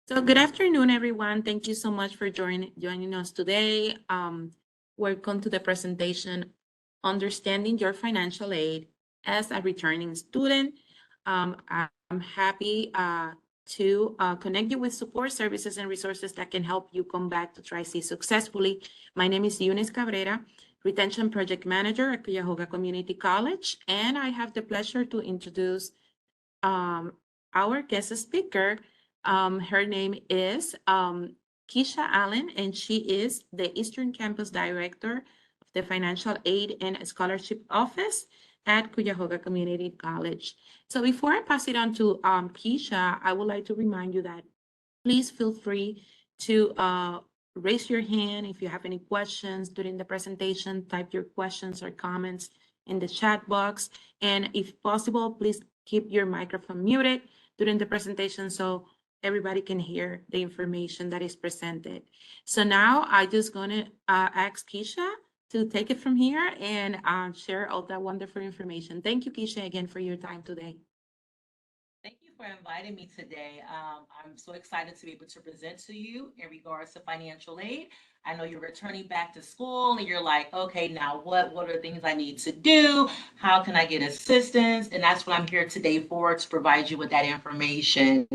So good afternoon, everyone. Thank you so much for joining us today. Welcome to the presentation, Understanding Your Financial Aid as a Returning Student. I'm happy to connect you with support services and resources that can help you come back to Tri-C successfully. My name is Eunice Cabrera, Retention Project Manager at Cuyahoga Community College, and I have the pleasure to introduce um, our guest speaker. Her name is Keisha Allen, and she is the Eastern Campus Director of the Financial Aid and Scholarship Office at Cuyahoga Community College. So before I pass it on to Keisha, I would like to remind you that please feel free to raise your hand if you have any questions during the presentation. Type your questions or comments in the chat box. And if possible, please keep your microphone muted during the presentation so everybody can hear the information that is presented. So now I just gonna ask Keisha to take it from here and share all that wonderful information. Thank you, Keisha, again for your time today. Thank you for inviting me today. I'm so excited to be able to present to you in regards to financial aid. I know you're returning back to school and you're like, okay, now what are things I need to do? How can I get assistance? And that's what I'm here today for, to provide you with that information.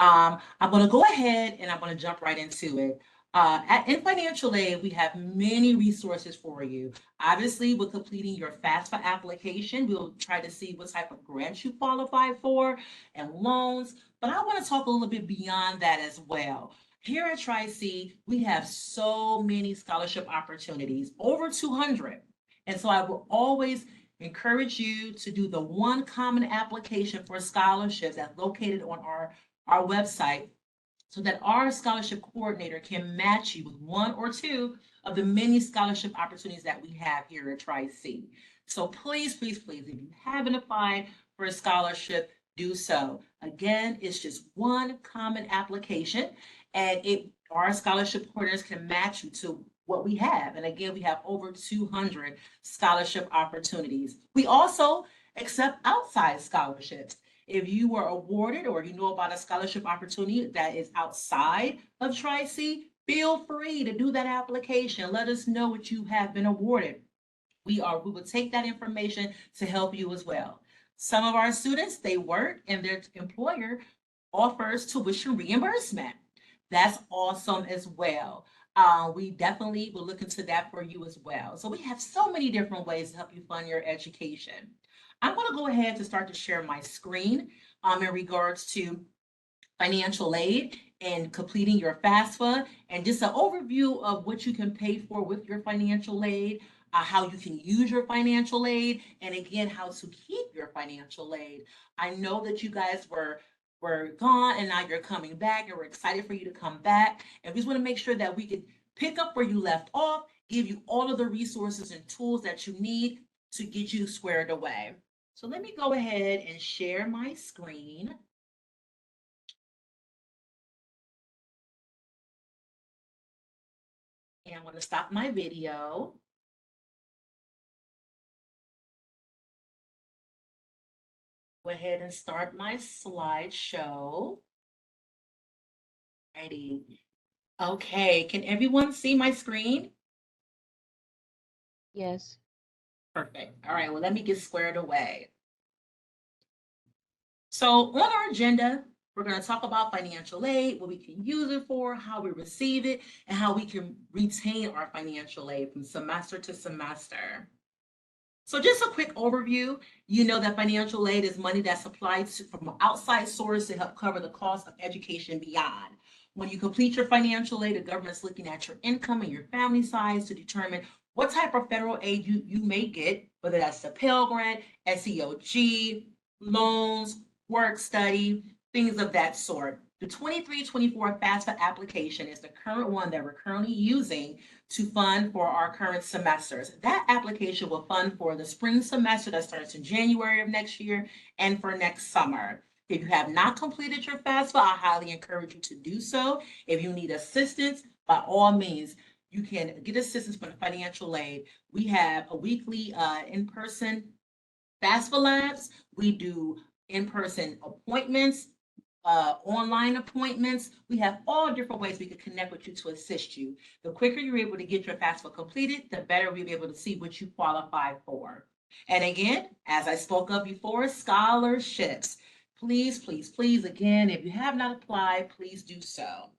I'm going to go ahead and I'm going to jump right into it. In financial aid, we have many resources for you. Obviously, with completing your FAFSA application, we'll try to see what type of grants you qualify for and loans. But I want to talk a little bit beyond that as well. Here at Tri-C, we have so many scholarship opportunities, over 200. And so I will always encourage you to do the one common application for scholarships that's located on our website, so that our scholarship coordinator can match you with one or two of the many scholarship opportunities that we have here at Tri-C. So please, please, please, if you haven't applied for a scholarship, do so. Again, it's just one common application, and our scholarship coordinators can match you to what we have. And again, we have over 200 scholarship opportunities. We also accept outside scholarships. If you were awarded or you know about a scholarship opportunity that is outside of Tri-C, feel free to do that application. Let us know what you have been awarded. We will take that information to help you as well. Some of our students, they work and their employer offers tuition reimbursement. That's awesome as well. We definitely will look into that for you as well. So we have so many different ways to help you fund your education. I'm going to go ahead to start to share my screen in regards to financial aid and completing your FAFSA, and just an overview of what you can pay for with your financial aid, how you can use your financial aid, and again, how to keep your financial aid. I know that you guys were gone and now you're coming back, and we're excited for you to come back. And we just want to make sure that we can pick up where you left off, give you all of the resources and tools that you need to get you squared away. So let me go ahead and share my screen. And I'm going to stop my video. Go ahead and start my slideshow. Righty. Okay, can everyone see my screen? Yes. Perfect. All right, well, let me get squared away. So on our agenda, we're going to talk about financial aid, what we can use it for, how we receive it, and how we can retain our financial aid from semester to semester. So just a quick overview, you know that financial aid is money that's applied from an outside source to help cover the cost of education beyond. When you complete your financial aid, the government's looking at your income and your family size to determine what type of federal aid you may get, whether that's the Pell Grant, SEOG, loans, work study, things of that sort. The 23-24 FAFSA application is the current one that we're currently using to fund for our current semesters. That application will fund for the spring semester that starts in January of next year and for next summer. If you have not completed your FAFSA, I highly encourage you to do so. If you need assistance, by all means, you can get assistance from financial aid. We have a weekly in-person FAFSA labs. We do in-person appointments online appointments. We have all different ways we can connect with you to assist you. The quicker you're able to get your FAFSA completed, the better we'll be able to see what you qualify for. And again, as I spoke of before, scholarships. Please, please, please, again, if you have not applied, please do so.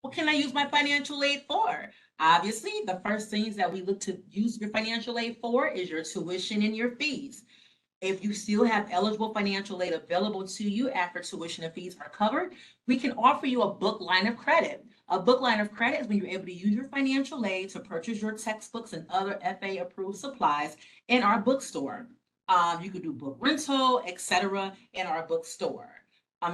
What can I use my financial aid for? Obviously, the first things that we look to use your financial aid for is your tuition and your fees. If you still have eligible financial aid available to you after tuition and fees are covered, we can offer you a book line of credit. A book line of credit is when you're able to use your financial aid to purchase your textbooks and other FA approved supplies in our bookstore. You could do book rental, etc., in our bookstore.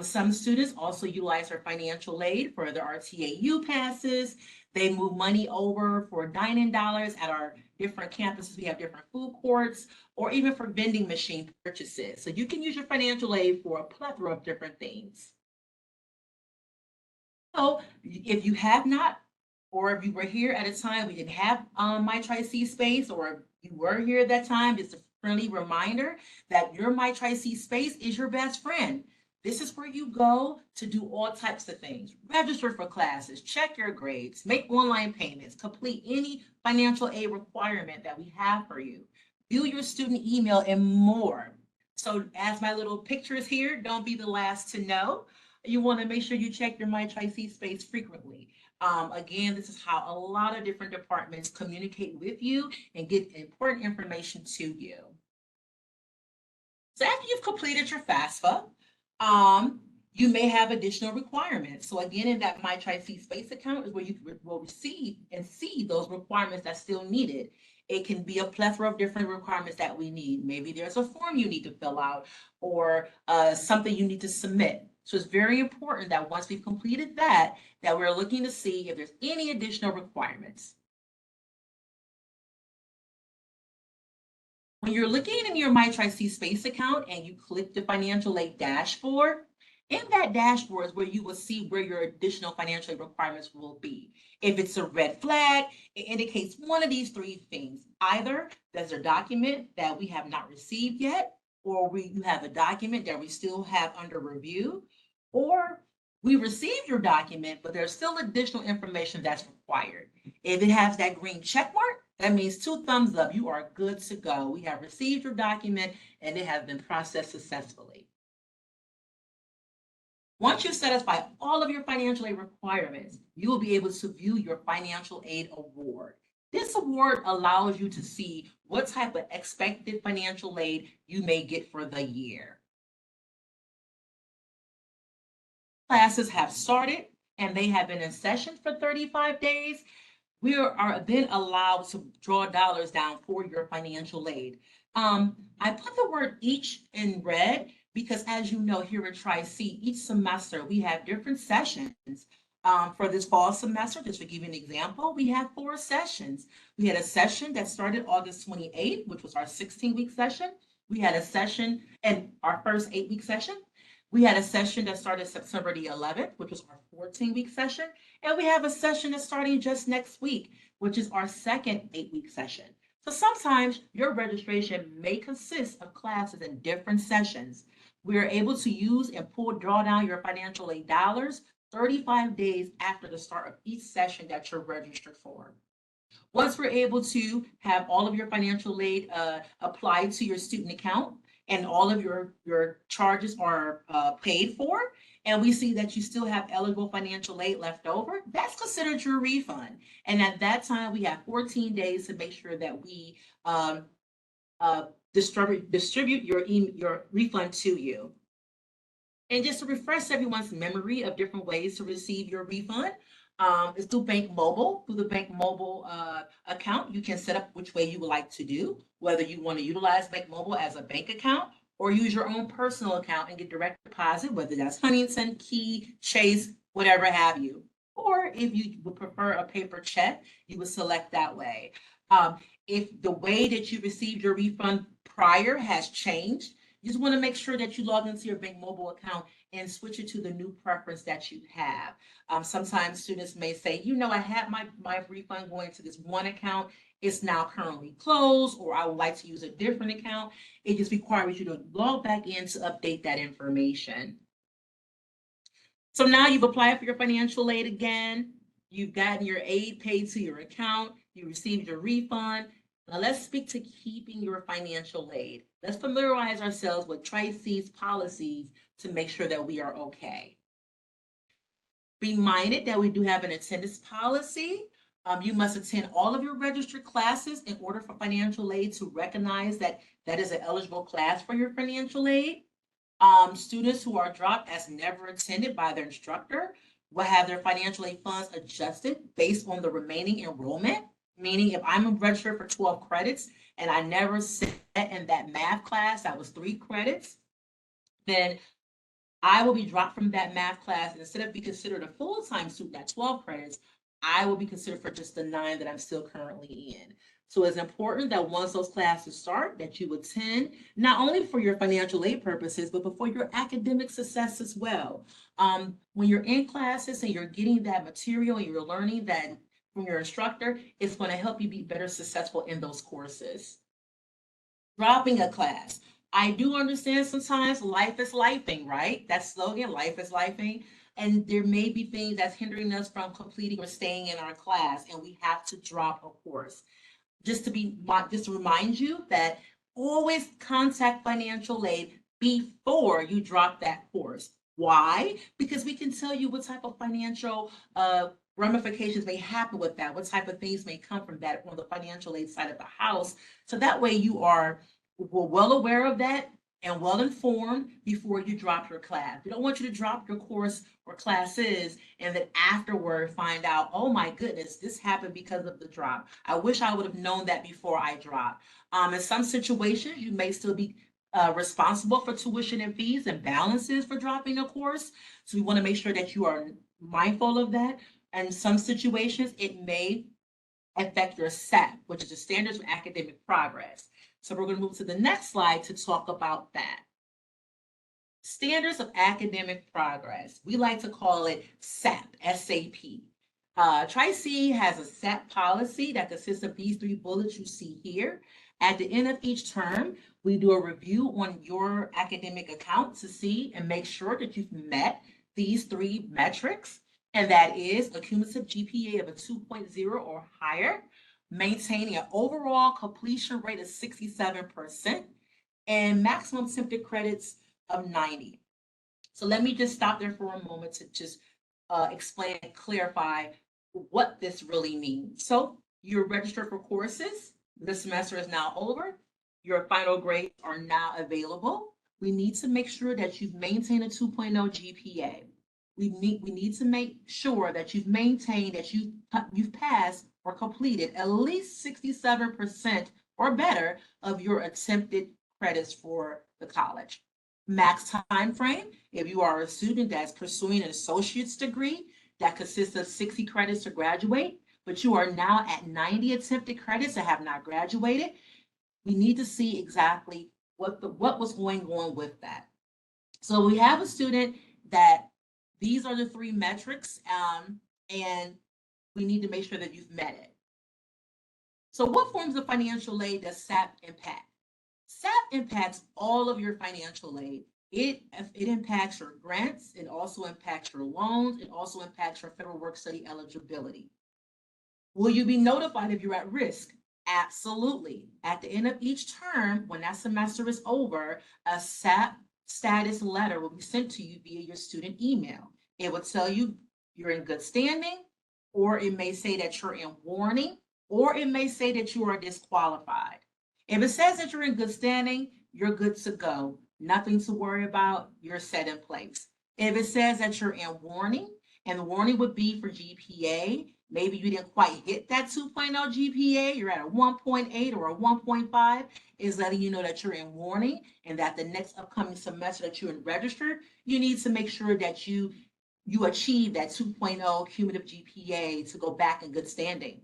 Some students also utilize their financial aid for their RTAU passes. They move money over for dining dollars at our different campuses. We have different food courts, or even for vending machine purchases. So you can use your financial aid for a plethora of different things. So if you have not, or if you were here at a time we didn't have My Tri-C space, or if you were here at that time, just a friendly reminder that your My Tri-C space is your best friend. This is where you go to do all types of things. Register for classes, check your grades, make online payments, complete any financial aid requirement that we have for you, view your student email, and more. So as my little picture is here, don't be the last to know. You want to make sure you check your My Tri-C space frequently. Again, this is how a lot of different departments communicate with you and get important information to you. So after you've completed your FAFSA, you may have additional requirements. So again, in that My Tri-C space account is where you will receive and see those requirements that's still needed. It can be a plethora of different requirements that we need. Maybe there's a form you need to fill out, or something you need to submit. So it's very important that once we've completed that we're looking to see if there's any additional requirements. When you're looking in your My Tri-C space account and you click the financial aid dashboard, in that dashboard is where you will see where your additional financial aid requirements will be. If it's a red flag, it indicates one of these three things. Either there's a document that we have not received yet, or you have a document that we still have under review, or we received your document, but there's still additional information that's required. If it has that green check mark, that means 2 thumbs up. You are good to go. We have received your document and it has been processed successfully. Once you satisfy all of your financial aid requirements, you will be able to view your financial aid award. This award allows you to see what type of expected financial aid you may get for the year. Classes have started and they have been in session for 35 days. We are then allowed to draw dollars down for your financial aid. I put the word each in red because, as you know, here at Tri-C, each semester we have different sessions. For this fall semester, just to give you an example, we have 4 sessions. We had a session that started August 28th, which was our 16-week session. We had a session and our first 8-week session. We had a session that started September the 11th, which was our 14-week session. And we have a session that's starting just next week, which is our second 8-week session. So sometimes your registration may consist of classes in different sessions. We are able to use and draw down your financial aid dollars 35 days after the start of each session that you're registered for. Once we're able to have all of your financial aid applied to your student account, and all of your charges are paid for, and we see that you still have eligible financial aid left over, that's considered your refund. And at that time, we have 14 days to make sure that we distribute your refund to you. And just to refresh everyone's memory of different ways to receive your refund, it's through Bank Mobile. Through the Bank Mobile account, you can set up which way you would like to do, whether you want to utilize Bank Mobile as a bank account or use your own personal account and get direct deposit, whether that's Huntington, Key, Chase, whatever have you. Or if you would prefer a paper check, you would select that way. If the way that you received your refund prior has changed, you just want to make sure that you log into your Bank Mobile account and switch it to the new preference that you have. Sometimes students may say, I had my refund going to this one account it's now currently closed, or I would like to use a different account. It just requires you to log back in to update that information. So now you've applied for your financial aid again. You've gotten your aid paid to your account. You received your refund. Now let's speak to keeping your financial aid. Let's familiarize ourselves with Tri-C's policies to make sure that we are okay. Be minded that we do have an attendance policy. You must attend all of your registered classes in order for financial aid to recognize that that is an eligible class for your financial aid. Students who are dropped as never attended by their instructor will have their financial aid funds adjusted based on the remaining enrollment. Meaning if I'm registered for 12 credits and I never sat in that math class, that was 3 credits, then I will be dropped from that math class. Instead of being considered a full-time student at 12 credits, I will be considered for just the 9 that I'm still currently in. So it's important that once those classes start, that you attend, not only for your financial aid purposes, but for your academic success as well. When you're in classes and you're getting that material and you're learning that from your instructor, it's going to help you be better successful in those courses. Dropping a class. I do understand sometimes life is lifing, right? That slogan, life is lifing. And there may be things that's hindering us from completing or staying in our class, and we have to drop a course. Just to remind you that always contact financial aid before you drop that course. Why? Because we can tell you what type of financial ramifications may happen with that, what type of things may come from that on the financial aid side of the house. So that way you are well aware of that and well informed before you drop your class. We don't want you to drop your course or classes and then afterward find out, oh my goodness, this happened because of the drop. I wish I would have known that before I dropped. In some situations, you may still be responsible for tuition and fees and balances for dropping a course. So we want to make sure that you are mindful of that. In some situations, it may affect your SAP, which is the Standards of Academic Progress. So we're going to move to the next slide to talk about that. Standards of Academic Progress. We like to call it SAP, S-A-P. Tri-C has a SAP policy that consists of these 3 bullets you see here. At the end of each term, we do a review on your academic account to see and make sure that you've met these 3 metrics. And that is a cumulative GPA of a 2.0 or higher, maintaining an overall completion rate of 67%, and maximum attempted credits of 90. So let me just stop there for a moment to just explain and clarify what this really means. So you're registered for courses. The semester is now over. Your final grades are now available. We need to make sure that you've maintained a 2.0 GPA. We need to make sure that you've maintained, that you've passed or completed at least 67% or better of your attempted credits for the college. Max time frame, if you are a student that's pursuing an associate's degree that consists of 60 credits to graduate, but you are now at 90 attempted credits and have not graduated, we need to see exactly what was going on with that. So we have a student that these are the 3 metrics, and we need to make sure that you've met it. So what forms of financial aid does SAP impact? SAP impacts all of your financial aid. It impacts your grants, it also impacts your loans, it also impacts your federal work study eligibility. Will you be notified if you're at risk? Absolutely. At the end of each term, when that semester is over, a SAP status letter will be sent to you via your student email. It will tell you you're in good standing, or it may say that you're in warning, or it may say that you are disqualified. If it says that you're in good standing, you're good to go. Nothing to worry about, you're set in place. If it says that you're in warning, and the warning would be for GPA, maybe you didn't quite hit that 2.0 GPA, you're at a 1.8 or a 1.5, is letting you know that you're in warning and that the next upcoming semester that you're registered, you need to make sure that you achieve that 2.0 cumulative GPA to go back in good standing.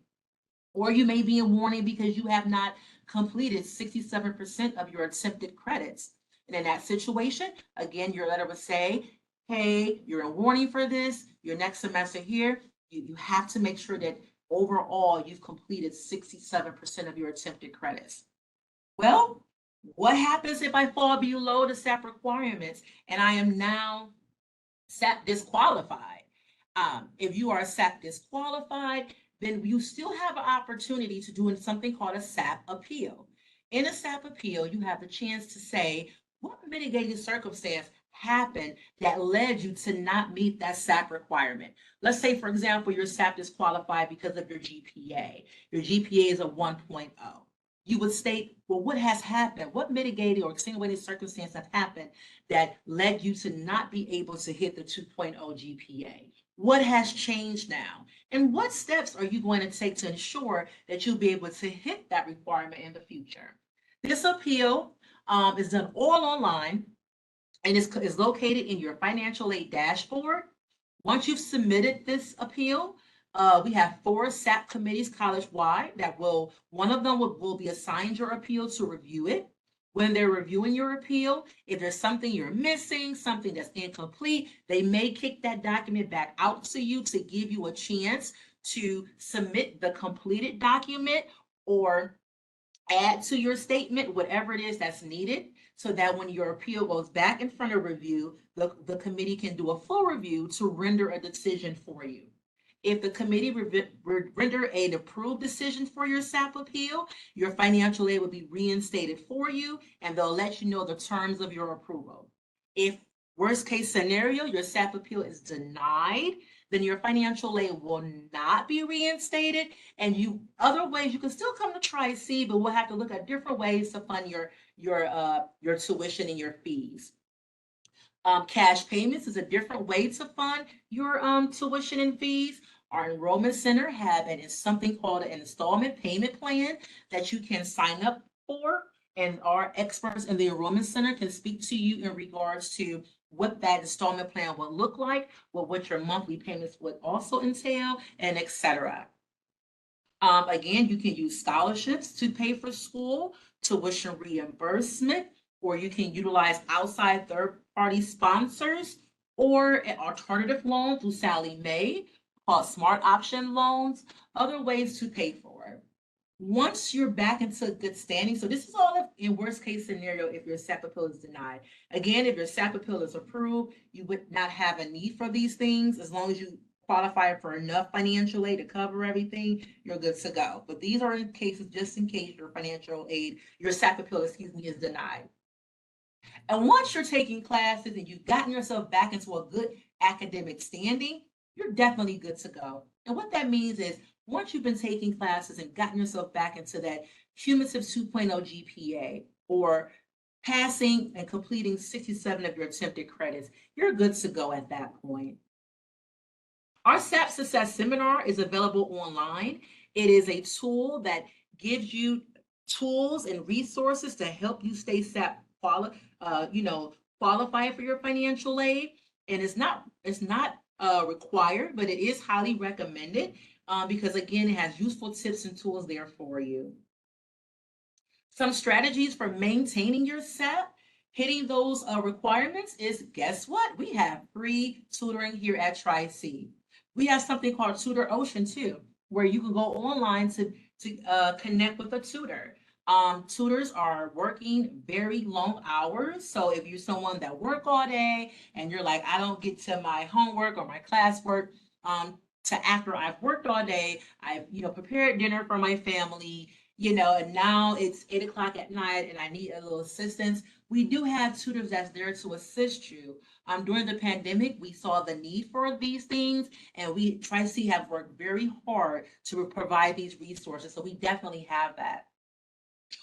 Or you may be in warning because you have not completed 67% of your attempted credits. And in that situation, again, your letter would say, hey, you're in warning for this, your next semester here, you have to make sure that overall you've completed 67% of your attempted credits. Well, what happens if I fall below the SAP requirements and I am now SAP disqualified? If you are SAP disqualified, then you still have an opportunity to do something called a SAP appeal. In a SAP appeal, you have the chance to say what mitigating circumstance happened that led you to not meet that SAP requirement. Let's say, for example, you're SAP disqualified because of your GPA. Your GPA is a 1.0. You would state, well, what has happened? What mitigating or extenuating circumstance have happened that led you to not be able to hit the 2.0 GPA? What has changed now? And what steps are you going to take to ensure that you'll be able to hit that requirement in the future? This appeal is done all online and is located in your financial aid dashboard. Once you've submitted this appeal, we have 4 SAP committees college-wide that one of them will be assigned your appeal to review it. When they're reviewing your appeal, if there's something you're missing, something that's incomplete, they may kick that document back out to you to give you a chance to submit the completed document or add to your statement whatever it is that's needed, so that when your appeal goes back in front of review, the committee can do a full review to render a decision for you. If the committee render an approved decision for your SAP appeal, your financial aid will be reinstated for you, and they'll let you know the terms of your approval. If worst case scenario, your SAP appeal is denied, then your financial aid will not be reinstated. And other ways you can still come to Tri-C, but we'll have to look at different ways to fund your tuition and your fees. Cash payments is a different way to fund your tuition and fees. Our enrollment center have something called an installment payment plan that you can sign up for, and our experts in the enrollment center can speak to you in regards to what that installment plan will look like, what your monthly payments would also entail, and etc. Again, you can use scholarships to pay for school, tuition reimbursement, or you can utilize outside third-party sponsors or an alternative loan through Sallie Mae called Smart Option loans, other ways to pay for it. Once you're back into good standing, so this is all in worst case scenario if your SAP appeal is denied. Again, if your SAP appeal is approved, you would not have a need for these things. As long as you qualify for enough financial aid to cover everything, you're good to go. But these are in cases just in case your SAP appeal, is denied. And once you're taking classes and you've gotten yourself back into a good academic standing, you're definitely good to go. And what that means is once you've been taking classes and gotten yourself back into that cumulative 2.0 GPA or passing and completing 67 of your attempted credits, you're good to go at that point. Our SAP Success Seminar is available online. It is a tool that gives you tools and resources to help you stay SAP qualified for your financial aid. And it's not required, but it is highly recommended because again, it has useful tips and tools there for you. Some strategies for maintaining your SAP, hitting those requirements is, guess what? We have free tutoring here at Tri-C. We have something called Tutor Ocean too, where you can go online to connect with a tutor. Tutors are working very long hours. So if you're someone that work all day and you're like, I don't get to my homework or my classwork to after I've worked all day, I've prepared dinner for my family, and now it's 8 o'clock at night and I need a little assistance. We do have tutors that's there to assist you. During the pandemic, we saw the need for these things, and we Tri-C have worked very hard to provide these resources. So we definitely have that.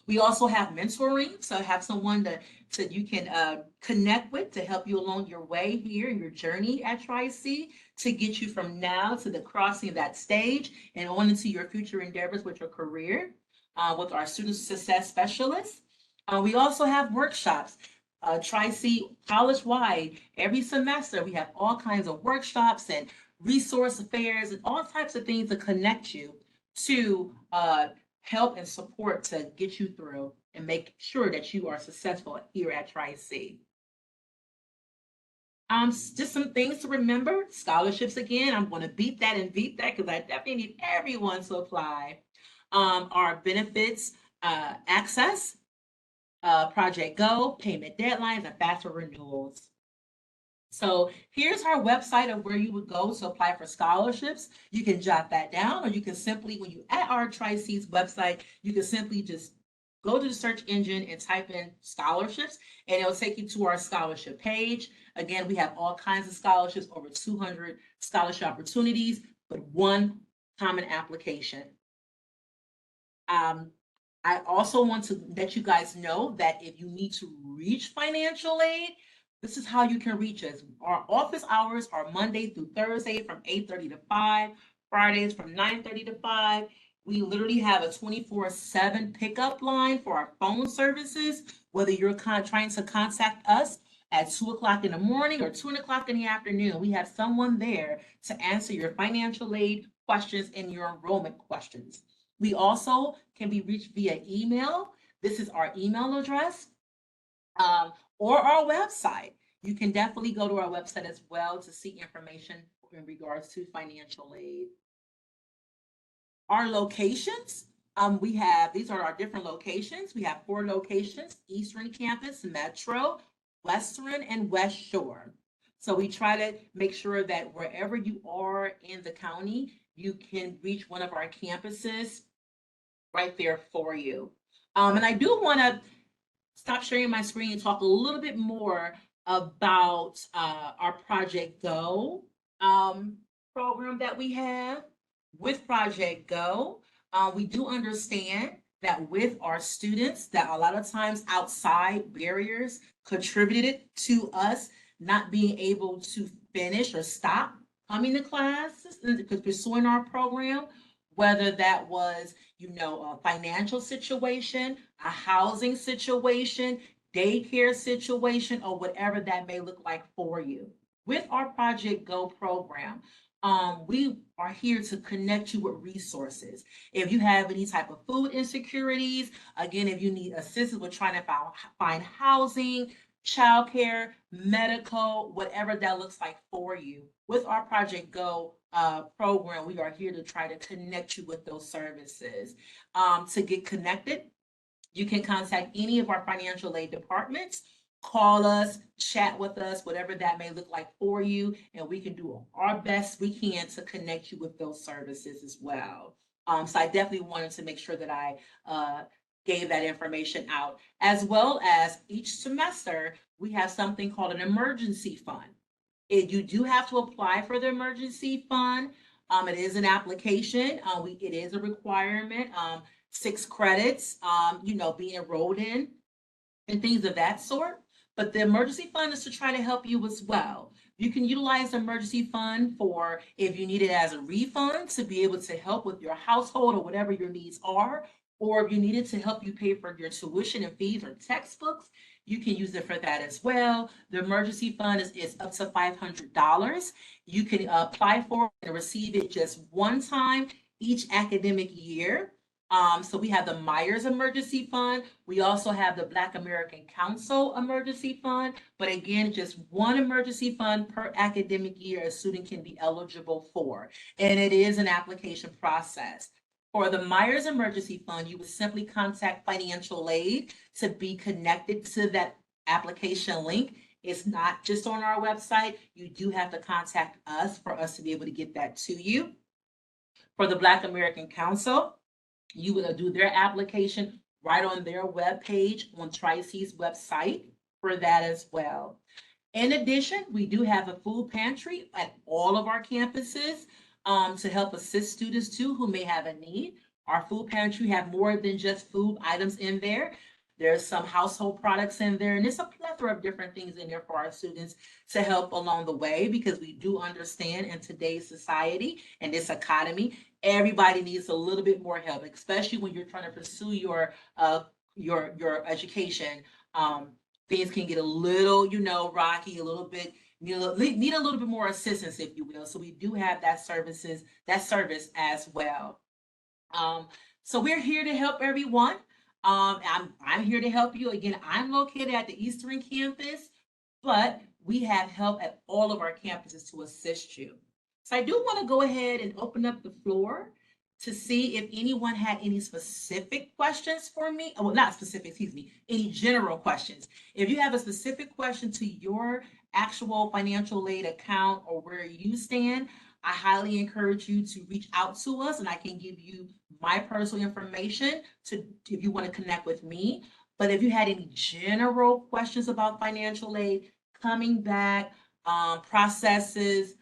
We also have mentoring, so have someone that you can connect with to help you along your way here in your journey at Tri-C to get you from now to the crossing of that stage and on into your future endeavors with your career with our student success specialists. We also have workshops. Tri-C college-wide, every semester we have all kinds of workshops and resource fairs and all types of things to connect you to help and support to get you through and make sure that you are successful here at Tri-C. Just some things to remember. Scholarships again. I'm going to beat that and beat that because I definitely need everyone to apply. Our benefits, access, Project Go, payment deadlines, and FAFSA renewals. So here's our website of where you would go to apply for scholarships. You can jot that down, or you can simply, when you at our Tri-C's website, you can simply just go to the search engine and type in scholarships, and it'll take you to our scholarship page. Again, we have all kinds of scholarships, over 200 scholarship opportunities, but one common application. I also want to let you guys know that if you need to reach financial aid, this is how you can reach us. Our office hours are Monday through Thursday from 8:30 to 5, Fridays from 9:30 to 5. We literally have a 24/7 pickup line for our phone services, whether you're trying to contact us at 2 o'clock in the morning or 2 o'clock in the afternoon. We have someone there to answer your financial aid questions and your enrollment questions. We also can be reached via email. This is our email address, or our website. You can definitely go to our website as well to see information in regards to financial aid. Our locations, these are our different locations. We have 4 locations: Eastern Campus, Metro, Western, and West Shore. So we try to make sure that wherever you are in the county, you can reach one of our campuses right there for you. And I do want to stop sharing my screen and talk a little bit more about our Project Go program that we have. With Project Go, we do understand that with our students, that a lot of times outside barriers contributed to us not being able to finish or stop coming to classes because pursuing our program, whether that was, a financial situation, a housing situation, daycare situation, or whatever that may look like for you. With our Project Go program, we are here to connect you with resources. If you have any type of food insecurities, again, if you need assistance with trying to find housing, childcare, medical, whatever that looks like for you. With our Project Go program, we are here to try to connect you with those services. To get connected, you can contact any of our financial aid departments, call us, chat with us, whatever that may look like for you, and we can do our best we can to connect you with those services as well. So I definitely wanted to make sure that I gave that information out, as well as each semester, we have something called an emergency fund. You do have to apply for the emergency fund. It is an application. It is a requirement. 6 credits, being enrolled in and things of that sort. But the emergency fund is to try to help you as well. You can utilize the emergency fund for if you need it as a refund to be able to help with your household or whatever your needs are, or if you need it to help you pay for your tuition and fees or textbooks, you can use it for that as well. The emergency fund is up to $500. You can apply for and receive it just one time each academic year. So we have the Myers Emergency Fund. We also have the Black American Council Emergency Fund. But again, just one emergency fund per academic year a student can be eligible for. And it is an application process. For the Myers Emergency Fund, you would simply contact financial aid to be connected to that application link. It's not just on our website. You do have to contact us for us to be able to get that to you. For the Black American Council, you would do their application right on their webpage on Tri-C's website for that as well. In addition, we do have a food pantry at all of our campuses to help assist students too who may have a need. Our food pantry have more than just food items in there. There's some household products in there, and there's a plethora of different things in there for our students to help along the way, because we do understand in today's society and this economy, everybody needs a little bit more help, especially when you're trying to pursue your education. Things can get a little, rocky, a little bit, need a little bit more assistance, if you will. So we do have that service as well. So we're here to help everyone. I'm here to help you. Again, I'm located at the Eastern Campus, but we have help at all of our campuses to assist you. So I do want to go ahead and open up the floor to see if anyone had any specific questions for me. Well, not specific, excuse me, any general questions. If you have a specific question to your actual financial aid account or where you stand, I highly encourage you to reach out to us and I can give you my personal information to if you want to connect with me. But if you had any general questions about financial aid, coming back, processes,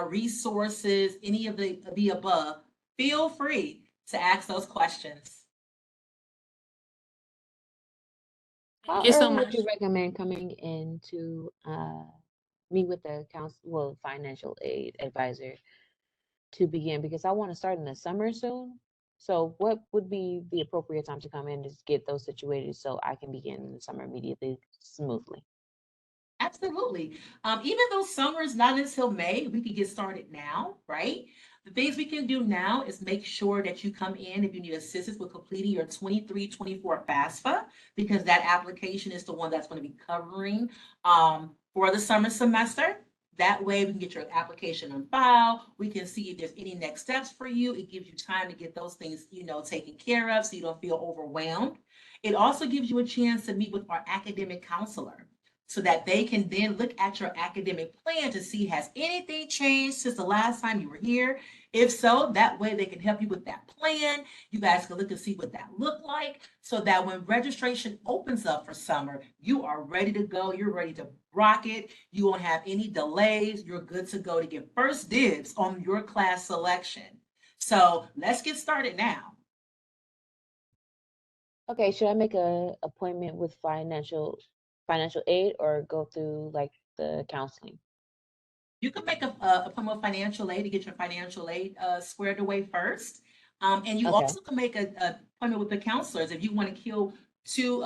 resources, any of the above, feel free to ask those questions. Thank How you so early would much. you recommend coming in to meet with the financial aid advisor to begin? Because I want to start in the summer soon. So what would be the appropriate time to come in to get those situated so I can begin in the summer immediately smoothly? Absolutely. Even though summer is not until May, we can get started now, right? The things we can do now is make sure that you come in if you need assistance with completing your 23-24 FAFSA, because that application is the one that's going to be covering for the summer semester. That way we can get your application on file. We can see if there's any next steps for you. It gives you time to get those things, taken care of so you don't feel overwhelmed. It also gives you a chance to meet with our academic counselor so that they can then look at your academic plan to see has anything changed since the last time you were here. If so, that way they can help you with that plan. You guys can look and see what that looked like so that when registration opens up for summer, you are ready to go. You're ready to rock it. You won't have any delays. You're good to go to get first dibs on your class selection. So let's get started now. Okay, should I make a appointment with financial aid or go through like the counseling? You can make a appointment with financial aid to get your financial aid squared away first. And you Okay. also can make an appointment with the counselors if you want to kill two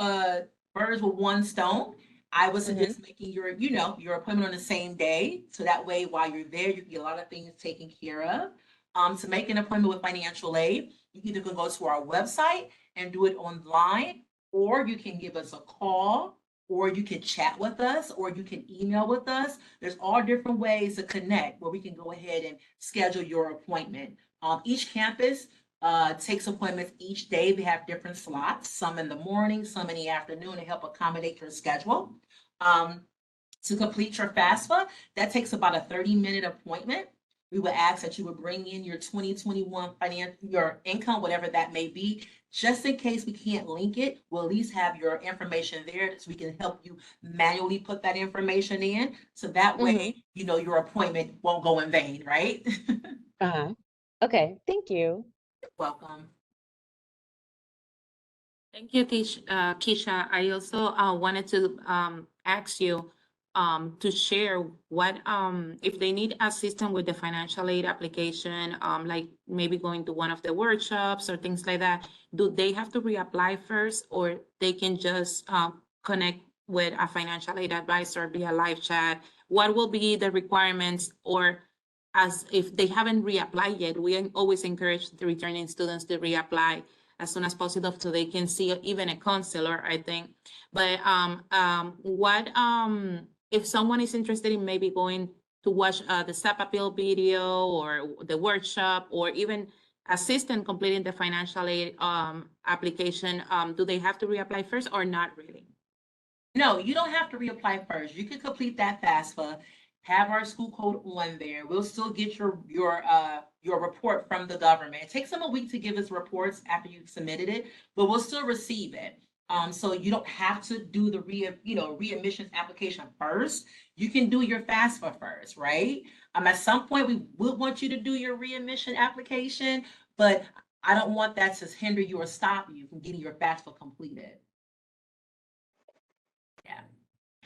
birds with one stone. I would Mm-hmm. suggest making your appointment on the same day. So that way, while you're there, you can get a lot of things taken care of. To make an appointment with financial aid, you either can go to our website and do it online, or you can give us a call, or you can chat with us, or you can email with us. There's all different ways to connect where we can go ahead and schedule your appointment. Each campus takes appointments each day. They have different slots, some in the morning, some in the afternoon to help accommodate your schedule. To complete your FAFSA, that takes about a 30-minute appointment. We would ask that you would bring in your 2021 your income, whatever that may be, just in case we can't link it. We'll at least have your information there so we can help you manually put that information in. So that way, your appointment won't go in vain, right? Uh-huh. Okay, thank you. You're welcome. Thank you, Keisha. I also wanted to ask you to share what if they need assistance with the financial aid application, like maybe going to one of the workshops or things like that. Do they have to reapply first, or they can just connect with a financial aid advisor via live chat? What will be the requirements, or as if they haven't reapplied yet, we always encourage the returning students to reapply as soon as possible so they can see even a counselor, I think. But if someone is interested in maybe going to watch the SAP appeal video or the workshop, or even assist in completing the financial aid application, do they have to reapply first or not really? No, you don't have to reapply first. You can complete that FAFSA, have our school code on there. We'll still get your report from the government. It takes them a week to give us reports after you've submitted it, but we'll still receive it. So you don't have to do the readmissions application first. You can do your FAFSA first, right? At some point we will want you to do your readmission application, but I don't want that to hinder you or stop you from getting your FAFSA completed. Yeah.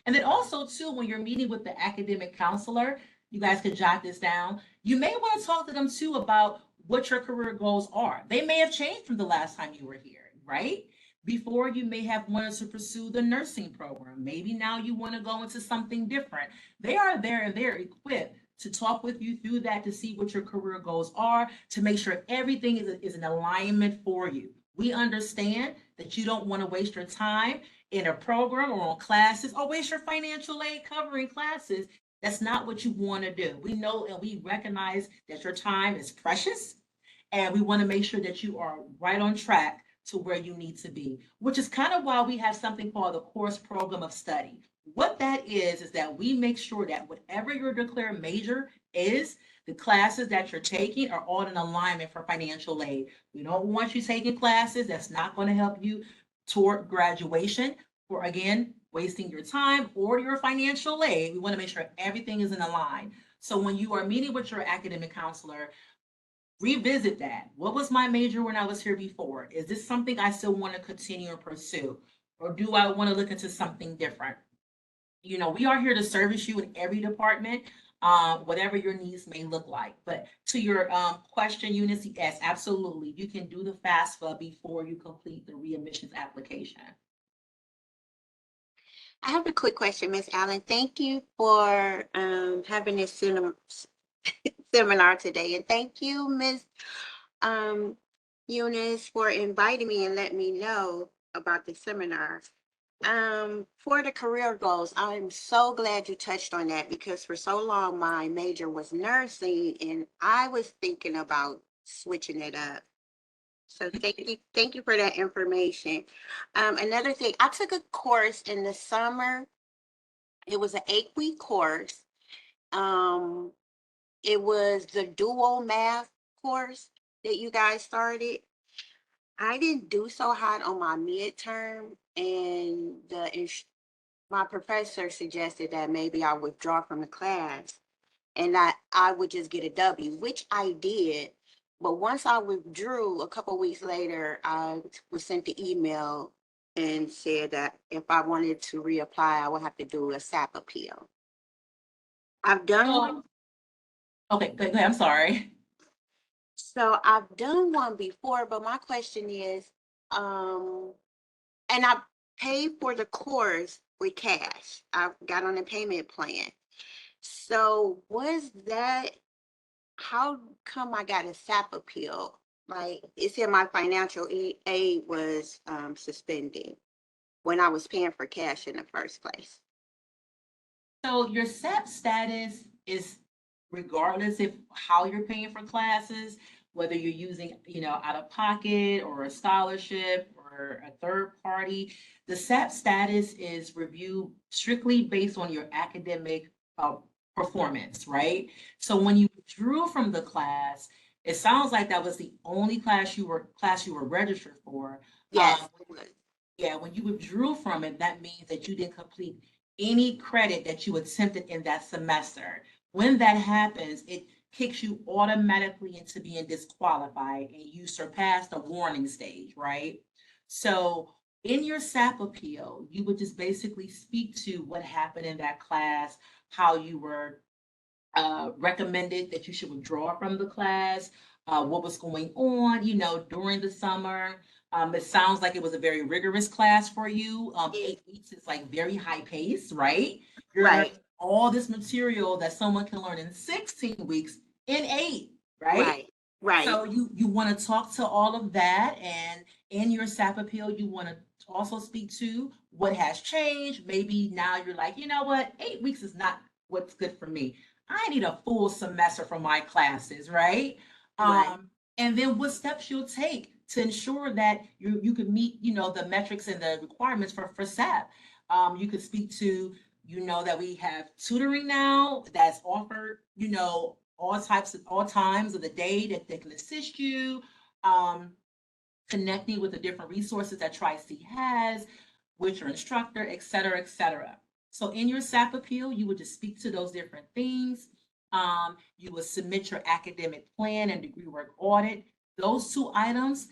And then also too, when you're meeting with the academic counselor, you guys could jot this down. You may want to talk to them too about what your career goals are. They may have changed from the last time you were here, right? Before you may have wanted to pursue the nursing program. Maybe now you want to go into something different. They are there and they're equipped to talk with you through that to see what your career goals are, to make sure everything is an alignment for you. We understand that you don't want to waste your time in a program or on classes, or waste your financial aid covering classes. That's not what you want to do. We know and we recognize that your time is precious, and we want to make sure that you are right on track to where you need to be, which is kind of why we have something called the course program of study. What that is that we make sure that whatever your declared major is, the classes that you're taking are all in alignment for financial aid. We don't want you taking classes that's not going to help you toward graduation, or again, wasting your time or your financial aid. We want to make sure everything is in a line. So when you are meeting with your academic counselor, revisit that. What was my major when I was here before? Is this something I still want to continue and pursue? Or do I want to look into something different? You know, we are here to service you in every department, whatever your needs may look like. But to your question, Eunice, yes, absolutely. You can do the FAFSA before you complete the readmissions application. I have a quick question, Ms. Allen. Thank you for having this seminar today. And thank you, Ms. Eunice, for inviting me and letting me know about the seminar. For the career goals, I'm so glad you touched on that, because for so long my major was nursing and I was thinking about switching it up. So thank you for that information. Another thing, I took a course in the summer. It was an 8-week course. It was the dual math course that you guys started. I didn't do so hot on my midterm, and my professor suggested that maybe I withdraw from the class and I would just get a W, which I did. But once I withdrew, a couple weeks later, I was sent the email and said that if I wanted to reapply, I would have to do a SAP appeal. I've done one. Okay, go ahead. I'm sorry. So I've done one before, but my question is, and I paid for the course with cash. I got on a payment plan. So was that, how come I got a SAP appeal? Like, it said my financial aid was suspended when I was paying for cash in the first place. So your SAP status is regardless of how you're paying for classes, whether you're using, out of pocket or a scholarship or a third party. The SAP status is reviewed strictly based on your academic performance, right? So when you withdrew from the class, it sounds like that was the only class you were registered for. Yes, it was. Yeah, when you withdrew from it, that means that you didn't complete any credit that you attempted in that semester. When that happens, it kicks you automatically into being disqualified and you surpass the warning stage, right? So in your SAP appeal, you would just basically speak to what happened in that class, how you were recommended that you should withdraw from the class, what was going on, during the summer. It sounds like it was a very rigorous class for you. 8 weeks is like very high pace, right? You're Right. all this material that someone can learn in 16 weeks in 8, right? Right. So you want to talk to all of that, and in your SAP appeal, you want to also speak to what has changed. Maybe now you're like, you know what, 8 weeks is not what's good for me. I need a full semester for my classes, right? Right. And then what steps you'll take to ensure that you can meet, the metrics and the requirements for SAP. You could speak to, that we have tutoring now that's offered, all times of the day that can assist you. Connecting with the different resources that Tri-C has, with your instructor, et cetera, et cetera. So in your SAP appeal, you would just speak to those different things. You would submit your academic plan and degree work audit. Those 2 items,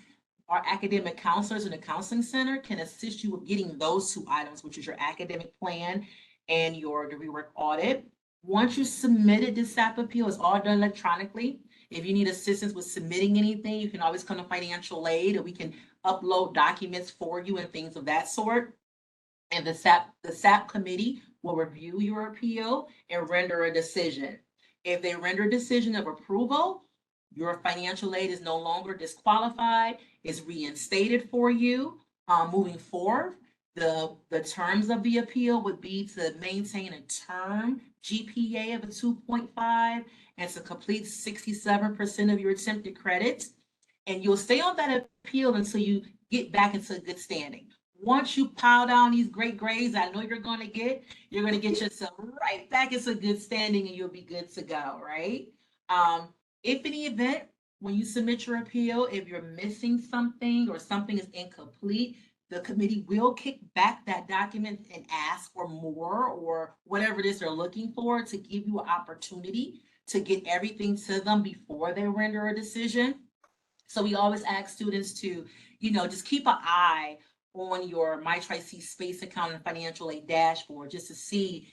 our academic counselors in the counseling center can assist you with getting those 2 items, which is your academic plan and your degree work audit. Once you submitted this SAP appeal, it's all done electronically. If you need assistance with submitting anything, you can always come to financial aid, and we can upload documents for you and things of that sort. And the SAP committee will review your appeal and render a decision. If they render a decision of approval, your financial aid is no longer disqualified, is reinstated for you moving forward. The terms of the appeal would be to maintain a term GPA of a 2.5 and to complete 67% of your attempted credits. And you'll stay on that appeal until you get back into good standing. Once you pile down these great grades I know you're going to get yourself right back into good standing and you'll be good to go, right? If in the event when you submit your appeal, if you're missing something or something is incomplete, the committee will kick back that document and ask for more or whatever it is they're looking for to give you an opportunity to get everything to them before they render a decision. So we always ask students to, just keep an eye on your MyTriC Space Account and Financial Aid dashboard just to see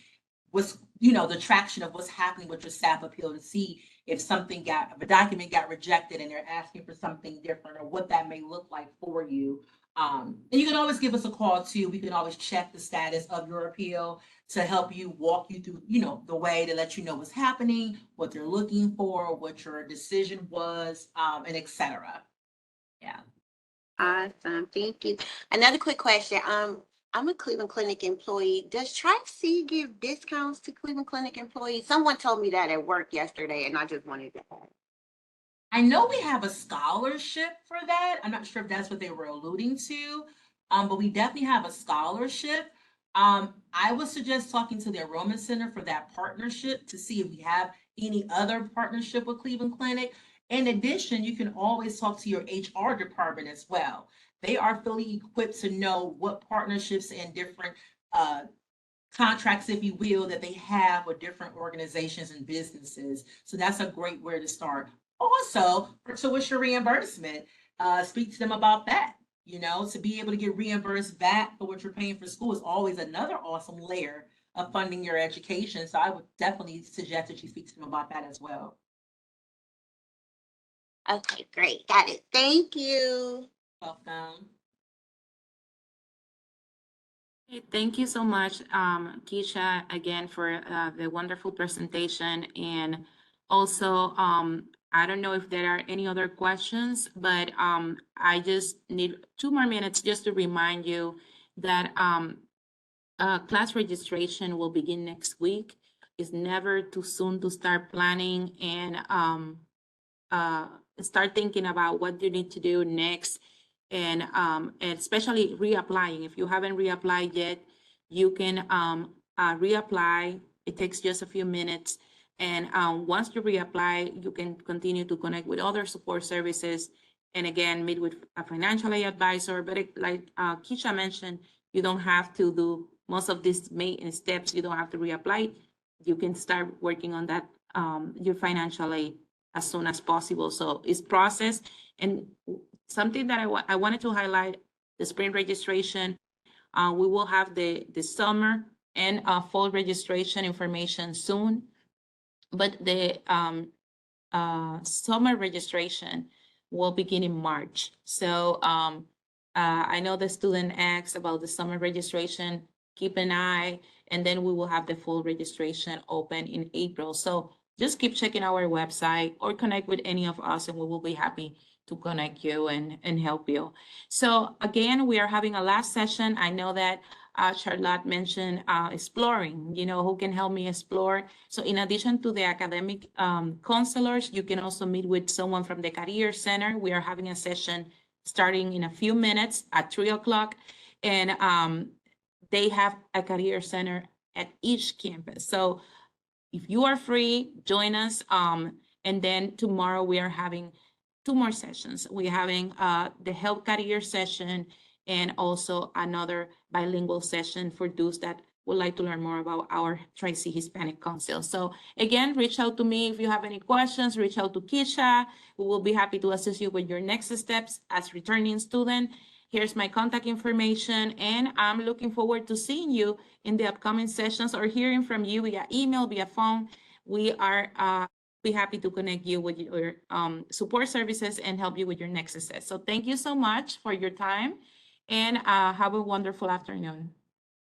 what's, the traction of what's happening with your staff appeal, to see if a document got rejected and they're asking for something different or what that may look like for you. And you can always give us a call too. We can always check the status of your appeal to help you walk you through, the way to let you know what's happening, what they're looking for, what your decision was, and et cetera. Yeah. Awesome, thank you. Another quick question. I'm a Cleveland Clinic employee. Does Tri-C give discounts to Cleveland Clinic employees? Someone told me that at work yesterday, and I just wanted to ask. I know we have a scholarship for that. I'm not sure if that's what they were alluding to, but we definitely have a scholarship. I would suggest talking to the Enrollment Center for that partnership to see if we have any other partnership with Cleveland Clinic. In addition, you can always talk to your HR department as well. They are fully equipped to know what partnerships and different contracts, if you will, that they have with different organizations and businesses. So that's a great way to start. Also, for tuition reimbursement, speak to them about that. To be able to get reimbursed back for what you're paying for school is always another awesome layer of funding your education. So I would definitely suggest that you speak to them about that as well. Okay, great, got it. Thank you. Welcome. Okay, thank you so much, Keisha, again for the wonderful presentation. And also, I don't know if there are any other questions, but I just need 2 more minutes just to remind you that class registration will begin next week. It's never too soon to start planning and start thinking about what you need to do next. And especially reapplying. If you haven't reapplied yet, you can reapply. It takes just a few minutes. And once you reapply, you can continue to connect with other support services. And again, meet with a financial aid advisor. But like Keisha mentioned, you don't have to do most of these main steps. You don't have to reapply. You can start working on that, your financial aid as soon as possible. So it's process. And something that I wanted to highlight, the spring registration, we will have the summer and fall registration information soon, but the summer registration will begin in March. So I know the student asked about the summer registration, keep an eye, and then we will have the full registration open in April. So just keep checking our website or connect with any of us and we will be happy to connect you and help you. So again, we are having a last session. I know that Charlotte mentioned exploring, who can help me explore. So in addition to the academic counselors, you can also meet with someone from the Career Center. We are having a session starting in a few minutes at 3 o'clock. And they have a Career Center at each campus. So if you are free, join us. And then tomorrow we are having 2 more sessions. We're having the Help Career session and also another bilingual session for those that would like to learn more about our Tri-C Hispanic Council. So again, reach out to me if you have any questions, reach out to Keisha. We will be happy to assist you with your next steps as returning student. Here's my contact information, and I'm looking forward to seeing you in the upcoming sessions or hearing from you via email, via phone. We are be happy to connect you with your support services and help you with your next success. So thank you so much for your time and have a wonderful afternoon.